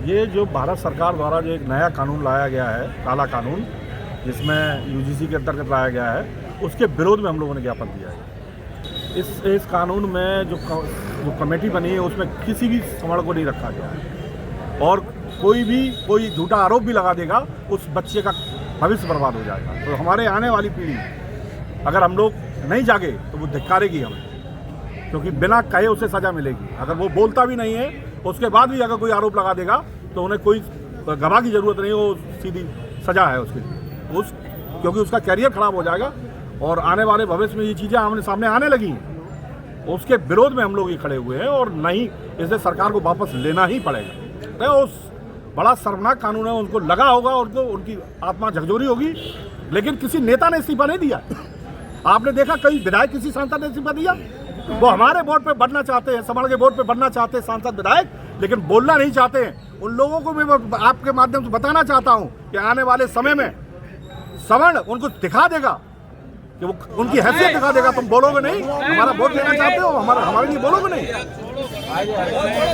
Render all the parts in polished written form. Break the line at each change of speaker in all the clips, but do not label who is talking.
ये जो भारत सरकार द्वारा जो एक नया कानून लाया गया है, काला कानून, जिसमें यूजीसी के अंतर्गत लाया गया है, उसके विरोध में हम लोगों ने ज्ञापन दिया है। इस कानून में जो कमेटी बनी है उसमें किसी भी संवर्ण को नहीं रखा गया है और कोई झूठा आरोप भी लगा देगा, उस बच्चे का भविष्य बर्बाद हो जाएगा। तो हमारे आने वाली पीढ़ी अगर हम लोग नहीं जागे तो वो धिक्कारेगी हमें, क्योंकि बिना कहे उसे सज़ा मिलेगी। अगर वो बोलता भी नहीं है उसके बाद भी अगर कोई आरोप लगा देगा तो उन्हें कोई गवाह की ज़रूरत नहीं है, वो सीधी सज़ा है उसके लिए, क्योंकि उसका कैरियर ख़राब हो जाएगा और आने वाले भविष्य में ये चीज़ें आमने सामने आने लगी हैं। उसके विरोध में हम लोग ये खड़े हुए हैं और नहीं, इसे सरकार को वापस लेना ही पड़ेगा। तो उस बड़ा शर्मनाक कानून है, उनको लगा होगा, उनकी आत्मा झकझोरी होगी, लेकिन किसी नेता ने इस्तीफा नहीं दिया। आपने देखा कई विधायक, किसी सांसद ने इस्तीफा दिया? वो हमारे बोर्ड पे बढ़ना चाहते हैं, समण के बोर्ड पे बढ़ना चाहते हैं सांसद विधायक, लेकिन बोलना नहीं चाहते हैं। उन लोगों को मैं आपके माध्यम से बताना चाहता हूं कि आने वाले समय में समण उनको दिखा देगा कि वो उनकी हैसियत दिखा देगा। तुम बोलोगे नहीं, हमारा वोट लेना चाहते हो, हमारे लिए बोलोगे नहीं,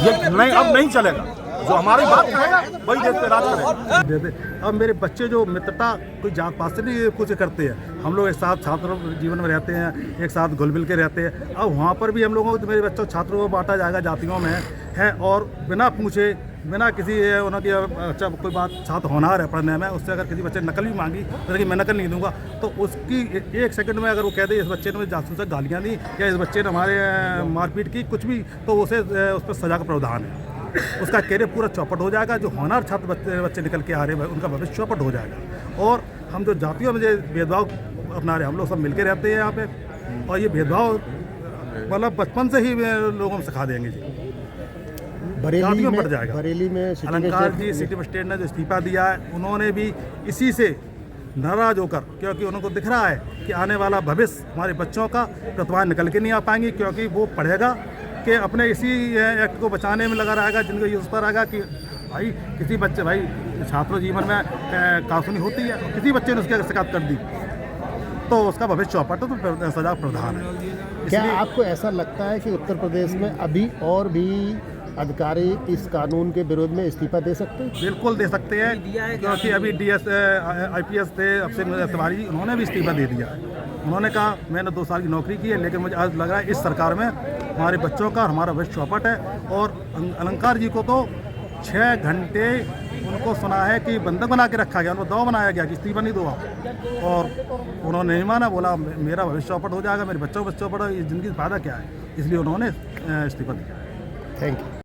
ये नहीं, अब नहीं चलेगा। जो हमारी बात कहेगा वही देश पे राज करेगा।
अब मेरे बच्चे जो मित्रता कोई जात पात से नहीं कुछ करते हैं, हम लोग एक साथ छात्र जीवन में रहते हैं, एक साथ घुल मिल के रहते हैं। अब वहाँ पर भी हम लोगों को, मेरे बच्चों छात्रों को बांटा जाएगा जातियों में है, और बिना पूछे, बिना किसी उनकी अच्छा कोई बात, छात्र होनहार है पढ़ने में, उससे अगर किसी बच्चे ने नकल भी मांगी तो कि मैं नकल नहीं दूंगा, तो उसकी एक सेकंड में अगर वो कह दे इस बच्चे ने मुझे जासूस गालियाँ दी या इस बच्चे ने हमारे मारपीट की, कुछ भी, तो उसे उस पर सजा का प्रावधान है। उसका कैरियर पूरा चौपट हो जाएगा। जो होनहार छात्र बच्चे निकल के आ रहे हैं उनका भविष्य चौपट हो जाएगा। और हम जो जातियों में जो भेदभाव अपना रहे, हम लोग सब मिलके रहते हैं यहाँ पे, और ये भेदभाव मतलब बचपन से ही लोगों में सिखा देंगे जी।
बरेली में
पड़ जाएगा।
बरेली में
अलंकार जी सिटी मजिस्ट्रेट ने जो इस्तीफा दिया है, उन्होंने भी इसी से नाराज होकर, क्योंकि उनको दिख रहा है कि आने वाला भविष्य हमारे बच्चों का प्रतिभा निकल के नहीं आ पाएंगी, क्योंकि वो पढ़ेगा कि अपने इसी एक्ट को बचाने में लगा रहेगा, जिनको यूज़ पर आएगा कि भाई किसी बच्चे, भाई छात्र जीवन में कासूनी होती है, किसी बच्चे ने उसकी शिकायत कर दी तो उसका भविष्य चौपट है, तो सजा प्रावधान है।
क्या आपको ऐसा लगता है कि उत्तर प्रदेश में अभी और भी अधिकारी इस कानून के विरोध में इस्तीफा दे सकते हैं?
बिल्कुल दे सकते हैं, क्योंकि अभी IPS थे अफसर तिवारी, उन्होंने भी इस्तीफा दे दिया। उन्होंने कहा मैंने 2 साल की नौकरी की है, लेकिन मुझे आज लग रहा है इस सरकार में हमारे बच्चों का, हमारा भविष्य चौपट है। और अलंकार जी को तो 6 घंटे उनको सुना है कि बंधक बना के रखा गया, उनको दवा बनाया गया कि इस्तीफा नहीं दो आप, और उन्होंने नहीं माना, बोला मेरा भविष्य चौपट हो जाएगा, मेरे बच्चों का भविष्य चौपट हो, इस जिंदगी से फायदा क्या है, इसलिए उन्होंने इस्तीफा दिया।
Thank you.